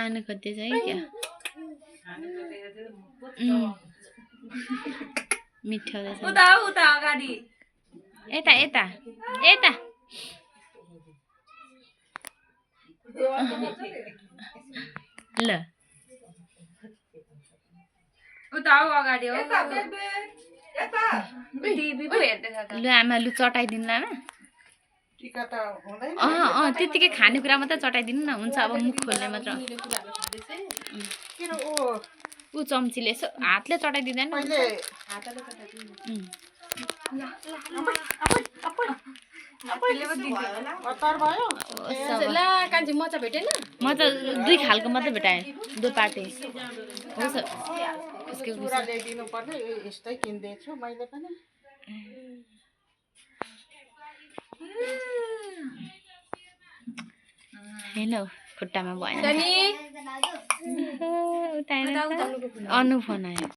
खानु खोज्दैछ है क्या मिठाउँदैछ उता उता अगाडि यता यता यता ल उता अगाडि हो टिभी पो हेर्दै छ लु आमा लु चटाइदिनु ल आमा त्यतिकै खानेकुरा मात्रै चटाइदिनु न हुन्छ अब मुख खोल्ने मात्र ऊ चम्चीले यसो हातले चटाइदिँदैन म त 2 खालको मात्रै भेटाएँ 2 पाटे हेलो खुट्टामा भएन अनु फोन आयो